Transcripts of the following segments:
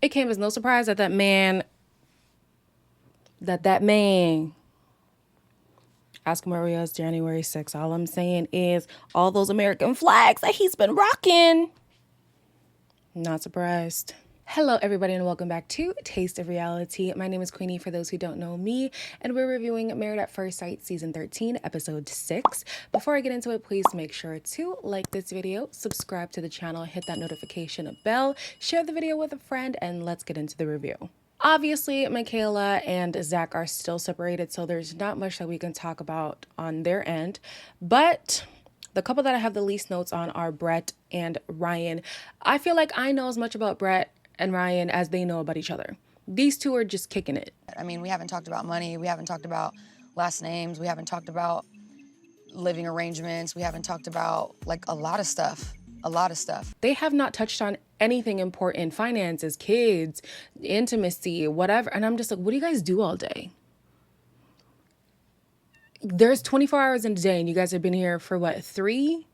It came as no surprise that that man ask Maria's January 6th. All I'm saying is all those American flags that he's been rocking. Not surprised. Hello, everybody, and welcome back to Taste of Reality. My name is Queenie, for those who don't know me, and we're reviewing Married at First Sight Season 13, Episode 6. Before I get into it, please make sure to like this video, subscribe to the channel, hit that notification bell, share the video with a friend, and let's get into the review. Obviously, Michaela and Zach are still separated, so there's not much that we can talk about on their end, but the couple that I have the least notes on are Brett and Ryan. I feel like I know as much about Brett and Ryan as they know about each other. These two are just kicking it. I mean, we haven't talked about money. We haven't talked about last names. We haven't talked about living arrangements. We haven't talked about, like, a lot of stuff. They have not touched on anything important: finances, kids, intimacy, whatever. And I'm just like, what do you guys do all day? There's 24 hours in a day, and you guys have been here for what, 3?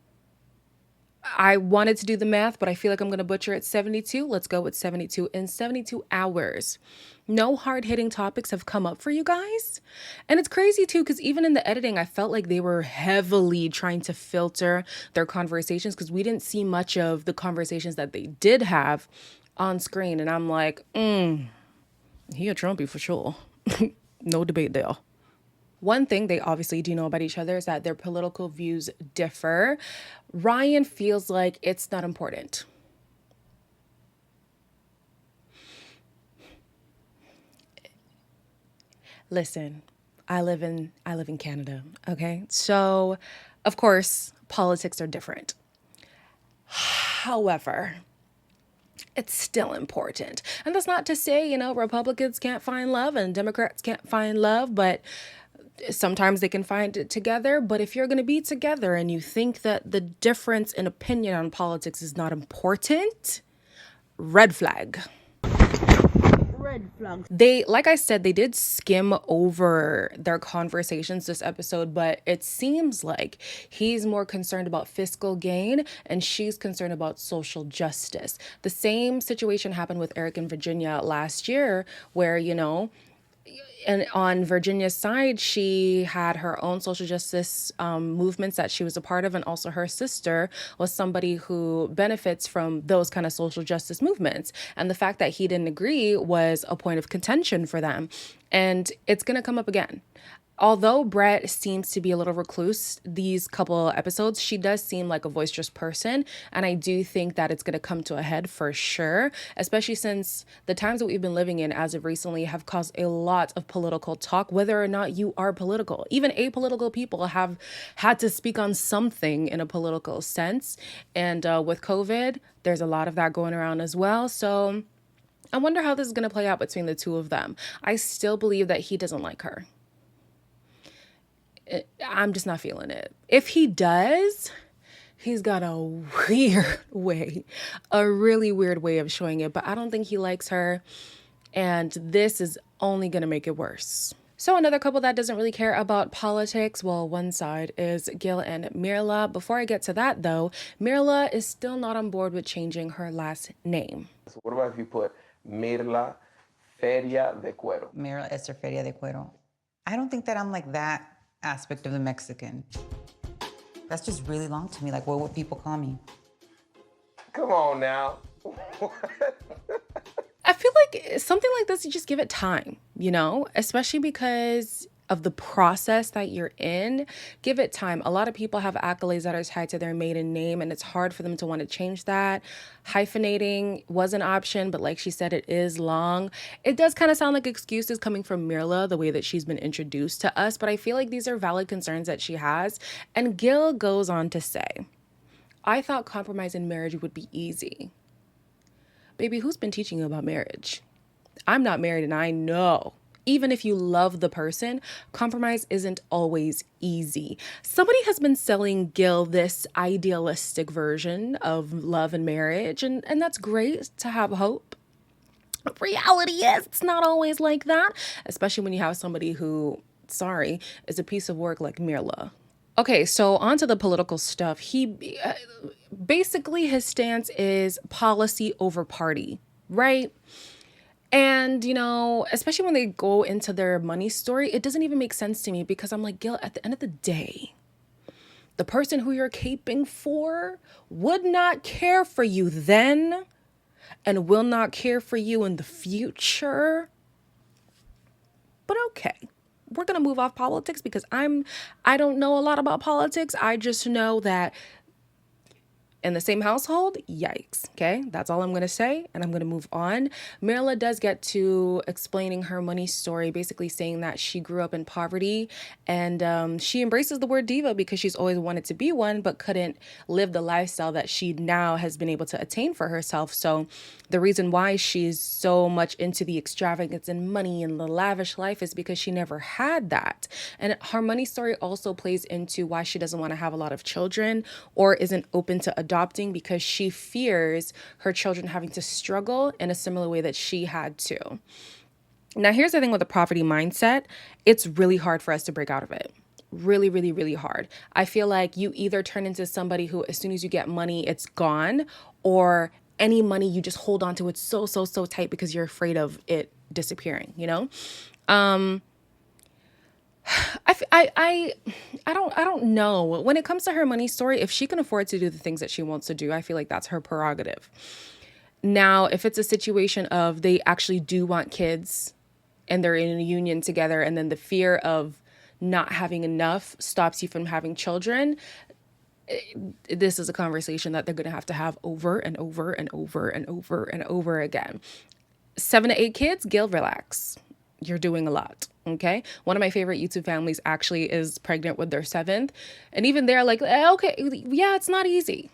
I wanted to do the math, but I feel like I'm going to butcher it. 72. Let's go with 72. In 72 hours, no hard-hitting topics have come up for you guys. And it's crazy, too, because even in the editing, I felt like they were heavily trying to filter their conversations because we didn't see much of the conversations that they did have on screen. And I'm like, he a Trumpy for sure. No debate there. One thing they obviously do know about each other is that their political views differ. Ryan feels like it's not important. Listen, I live in Canada, okay? So, of course, politics are different. However, it's still important. And that's not to say, Republicans can't find love and Democrats can't find love, but sometimes they can find it together. But if you're going to be together and you think that the difference in opinion on politics is not important, red flag. They, like I said, they did skim over their conversations this episode, but it seems like he's more concerned about fiscal gain and she's concerned about social justice. The same situation happened with Eric and Virginia last year where, and on Virginia's side, she had her own social justice movements that she was a part of. And also her sister was somebody who benefits from those kind of social justice movements. And the fact that he didn't agree was a point of contention for them. And it's going to come up again. Although Brett seems to be a little recluse these couple episodes, she does seem like a boisterous person. And I do think that it's going to come to a head for sure, especially since the times that we've been living in as of recently have caused a lot of political talk, whether or not you are political. Even apolitical people have had to speak on something in a political sense. And with COVID, there's a lot of that going around as well. So I wonder how this is going to play out between the two of them. I still believe that he doesn't like her. I'm just not feeling it. If he does, he's got a really weird way of showing it, but I don't think he likes her, and this is only going to make it worse. So another couple that doesn't really care about politics, well, one side is Gil and Mirla. Before I get to that, though, Mirla is still not on board with changing her last name. So what about if you put Mirla Feria de Cuero? Mirla Esther Feria de Cuero. I don't think that I'm like that aspect of the Mexican. That's just really long to me. Like, what would people call me? Come on now. I feel like something like this, you just give it time, especially because of the process that you're in. Give it time. A lot of people have accolades that are tied to their maiden name, and it's hard for them to want to change that. Hyphenating was an option, but like she said, it is long. It does kind of sound like excuses coming from Mirla, the way that she's been introduced to us, but I feel like these are valid concerns that she has. And Gil goes on to say, I thought compromise in marriage would be easy. Baby, who's been teaching you about marriage? I'm not married, and I know. Even if you love the person, compromise isn't always easy. Somebody has been selling Gil this idealistic version of love and marriage, and that's great to have hope. But reality is, it's not always like that, especially when you have somebody who, is a piece of work like Mirla. Okay, so on to the political stuff. He basically, his stance is policy over party, right? And, especially when they go into their money story, it doesn't even make sense to me because I'm like, Gil, at the end of the day, the person who you're caping for would not care for you then and will not care for you in the future. But okay, we're going to move off politics because I don't know a lot about politics. I just know that in the same household, yikes. Okay, that's all I'm going to say, and I'm going to move on. Mirla does get to explaining her money story, basically saying that she grew up in poverty, and she embraces the word diva because she's always wanted to be one, but couldn't live the lifestyle that she now has been able to attain for herself. So the reason why she's so much into the extravagance and money and the lavish life is because she never had that. And her money story also plays into why she doesn't want to have a lot of children or isn't open to adopting, because she fears her children having to struggle in a similar way that she had to. Now, here's the thing with the poverty mindset. It's really hard for us to break out of it. Really, really, really hard. I feel like you either turn into somebody who, as soon as you get money, it's gone, or any money, you just hold on to it so tight because you're afraid of it disappearing, I don't know. When it comes to her money story, if she can afford to do the things that she wants to do, I feel like that's her prerogative. Now, if it's a situation of they actually do want kids and they're in a union together, and then the fear of not having enough stops you from having children, this is a conversation that they're going to have over and over and over and over and over again. 7 to 8 kids, Gil, relax. You're doing a lot. Okay. One of my favorite YouTube families actually is pregnant with their 7th. And even they're like, okay, yeah, it's not easy.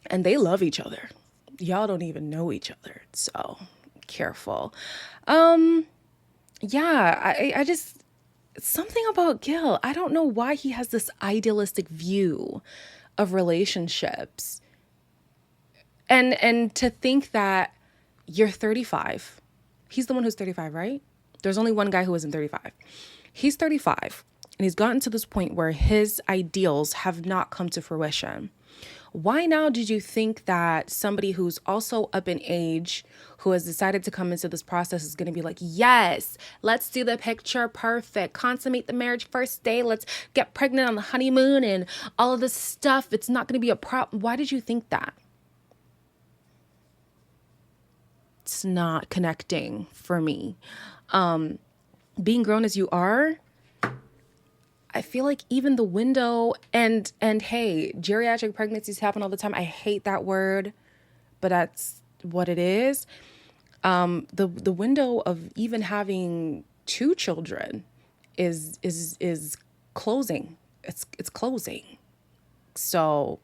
And they love each other. Y'all don't even know each other. So careful. Yeah, I just, something about Gil. I don't know why he has this idealistic view of relationships. And to think that you're 35. He's the one who's 35, right? There's only one guy who isn't 35. He's 35, and he's gotten to this point where his ideals have not come to fruition. Why now did you think that somebody who's also up in age, who has decided to come into this process, is going to be like, yes, let's do the picture perfect, consummate the marriage first day, let's get pregnant on the honeymoon and all of this stuff. It's not going to be a problem. Why did you think that? It's not connecting for me. Being grown as you are, I feel like even the window and hey, geriatric pregnancies happen all the time. I hate that word, but that's what it is. The window of even having 2 children is closing. It's closing. So,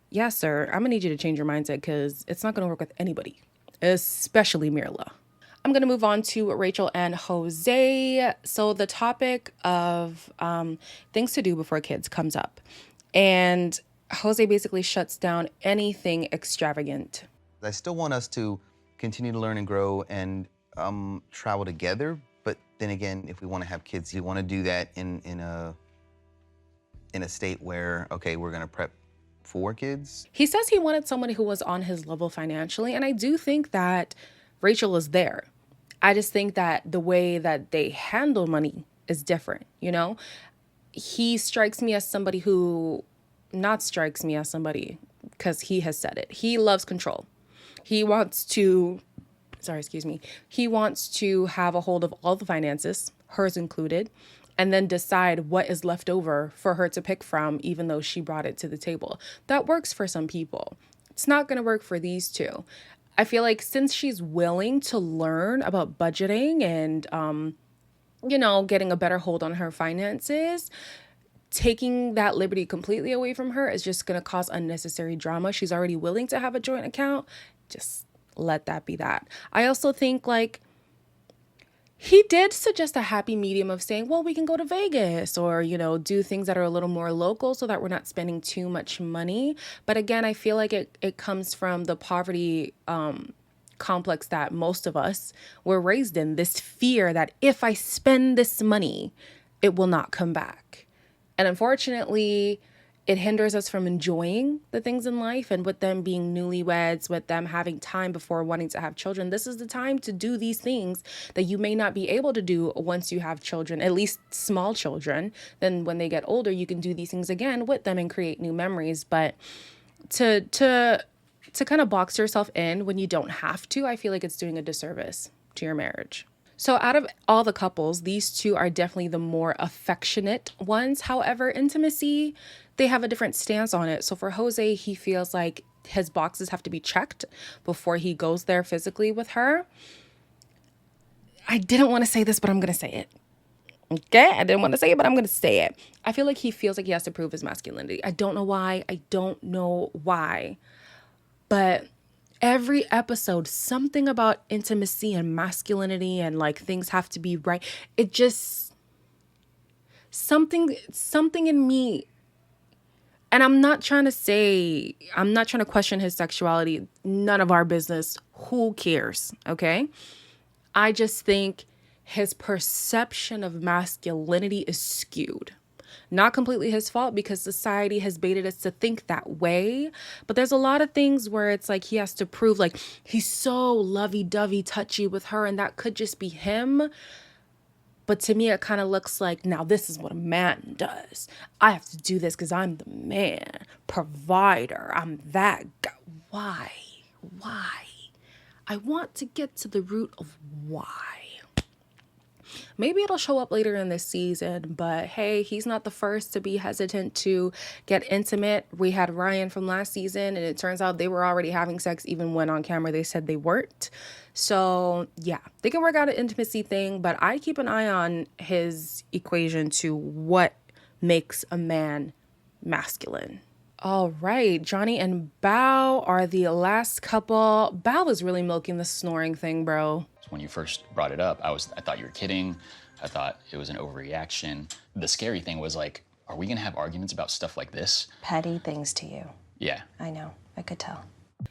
yeah, sir, I'm gonna need you to change your mindset because it's not gonna work with anybody, especially Mirla. I'm going to move on to Rachel and Jose. So the topic of things to do before kids comes up. And Jose basically shuts down anything extravagant. I still want us to continue to learn and grow and travel together. But then again, if we want to have kids, you want to do that in a state where, okay, we're going to prep for kids. He says he wanted somebody who was on his level financially. And I do think that Rachel is there. I just think that the way that they handle money is different, He strikes me as somebody who, not strikes me as somebody, because he has said it. He loves control. He wants to have a hold of all the finances, hers included, and then decide what is left over for her to pick from, even though she brought it to the table. That works for some people. It's not going to work for these two. I feel like since she's willing to learn about budgeting and, getting a better hold on her finances, taking that liberty completely away from her is just going to cause unnecessary drama. She's already willing to have a joint account. Just let that be that. I also think he did suggest a happy medium of saying, well, we can go to Vegas or, do things that are a little more local so that we're not spending too much money. But again, I feel like it comes from the poverty complex that most of us were raised in, this fear that if I spend this money, it will not come back. And unfortunately, it hinders us from enjoying the things in life. And with them being newlyweds, with them having time before wanting to have children, this is the time to do these things that you may not be able to do once you have children, at least small children. Then when they get older, you can do these things again with them and create new memories. But to kind of box yourself in when you don't have to, I feel like it's doing a disservice to your marriage. So out of all the couples, these two are definitely the more affectionate ones. However, intimacy, they have a different stance on it. So for Jose, he feels like his boxes have to be checked before he goes there physically with her. I didn't want to say this, but I'm going to say it. Okay, I didn't want to say it, but I'm going to say it. I feel like he feels like he has to prove his masculinity. I don't know why. But every episode, something about intimacy and masculinity and like things have to be right. It just, something in me, and I'm not trying to question his sexuality. None of our business. Who cares? Okay. I just think his perception of masculinity is skewed. Not completely his fault because society has baited us to think that way. But there's a lot of things where it's like he has to prove like he's so lovey-dovey, touchy with her, and that could just be him. But to me, it kind of looks like, now this is what a man does. I have to do this because I'm the man, provider. I'm that guy. Why? I want to get to the root of why. Maybe it'll show up later in this season, but hey, he's not the first to be hesitant to get intimate. We had Ryan from last season, and it turns out they were already having sex even when on camera they said they weren't. So yeah, they can work out an intimacy thing, but I keep an eye on his equation to what makes a man masculine. All right, Johnny and Bao are the last couple. Bao was really milking the snoring thing, bro. When you first brought it up, I thought you were kidding. I thought it was an overreaction. The scary thing was like, are we gonna have arguments about stuff like this? Petty things to you. Yeah. I know, I could tell.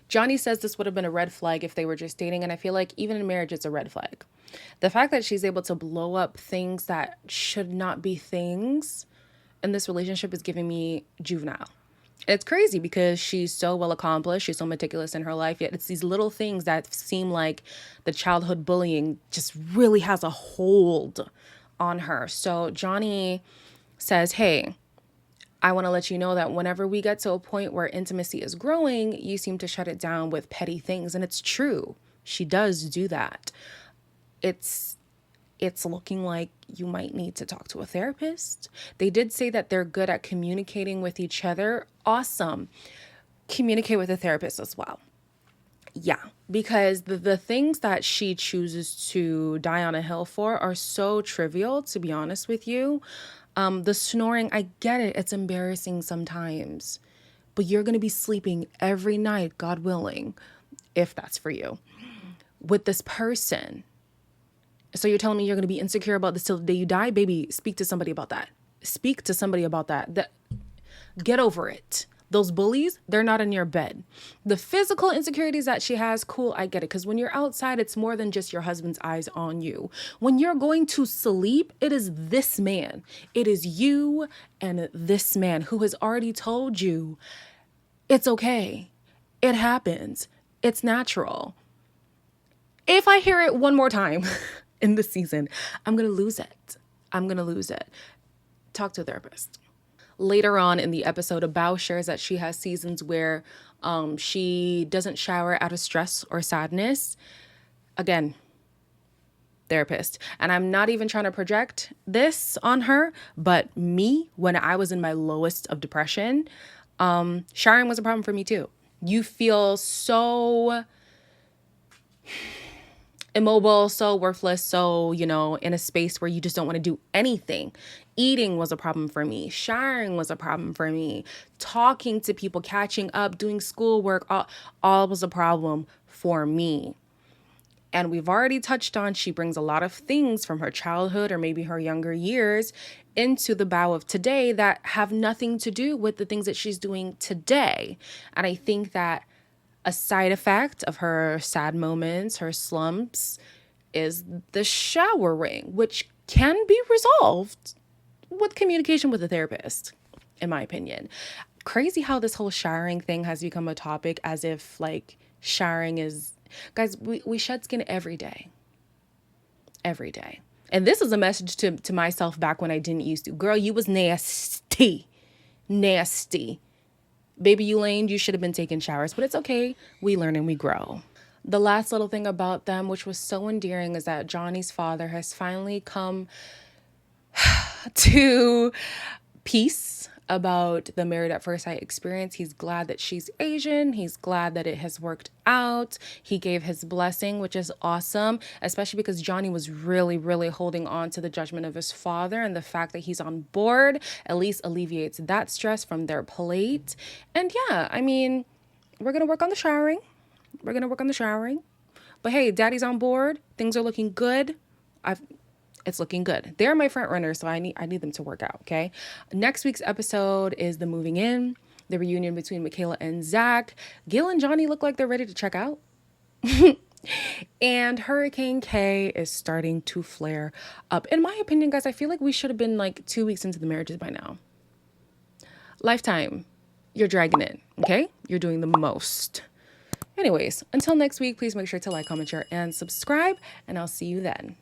Johnny says this would have been a red flag if they were just dating, and I feel like even in marriage, it's a red flag. The fact that she's able to blow up things that should not be things in this relationship is giving me juvenile. It's crazy because she's so well accomplished. She's so meticulous in her life. Yet it's these little things that seem like the childhood bullying just really has a hold on her. So Johnny says, hey, I want to let you know that whenever we get to a point where intimacy is growing, you seem to shut it down with petty things. And it's true. She does do that. It's looking like you might need to talk to a therapist. They did say that they're good at communicating with each other. Awesome. Communicate with a therapist as well. Yeah, because the things that she chooses to die on a hill for are so trivial, to be honest with you. The snoring, I get it. It's embarrassing sometimes. But you're going to be sleeping every night, God willing, if that's for you, with this person. So you're telling me you're going to be insecure about this till the day you die? Baby, speak to somebody about that. Speak to somebody about that. Get over it. Those bullies, they're not in your bed. The physical insecurities that she has, cool, I get it. Because when you're outside, it's more than just your husband's eyes on you. When you're going to sleep, it is this man. It is you and this man who has already told you it's okay. It happens. It's natural. If I hear it one more time in this season, I'm going to lose it. Talk to a therapist. Later on in the episode, Bao shares that she has seasons where she doesn't shower out of stress or sadness. Again, therapist. And I'm not even trying to project this on her, but me, when I was in my lowest of depression, showering was a problem for me too. You feel so immobile, so worthless, so, in a space where you just don't want to do anything. Eating was a problem for me. Showering was a problem for me. Talking to people, catching up, doing schoolwork, all was a problem for me. And we've already touched on, she brings a lot of things from her childhood or maybe her younger years into the Bao of today that have nothing to do with the things that she's doing today. And I think that a side effect of her sad moments, her slumps, is the showering, which can be resolved with communication with a therapist, in my opinion. crazy how this whole showering thing has become a topic, as if like showering is, guys, we shed skin every day. Every day. And this is a message to myself back when I didn't used to. Girl, you was nasty. Nasty. Baby Elaine, you should have been taking showers, but it's okay. We learn and we grow. The last little thing about them, which was so endearing, is that Johnny's father has finally come to peace about the Married at First Sight experience. He's glad that she's Asian. He's glad that it has worked out. He gave his blessing, which is awesome, especially because Johnny was really, really holding on to the judgment of his father, and the fact that he's on board at least alleviates that stress from their plate. And yeah, I mean, we're going to work on the showering. We're going to work on the showering. But hey, daddy's on board. Things are looking good. It's looking good. They're my front runners, so I need them to work out, okay? Next week's episode is the moving in, the reunion between Michaela and Zach. Gil and Johnny look like they're ready to check out. And Hurricane K is starting to flare up. In my opinion, guys, I feel like we should have been like 2 weeks into the marriages by now. Lifetime, you're dragging it, okay? You're doing the most. Anyways, until next week, please make sure to like, comment, share, and subscribe, and I'll see you then.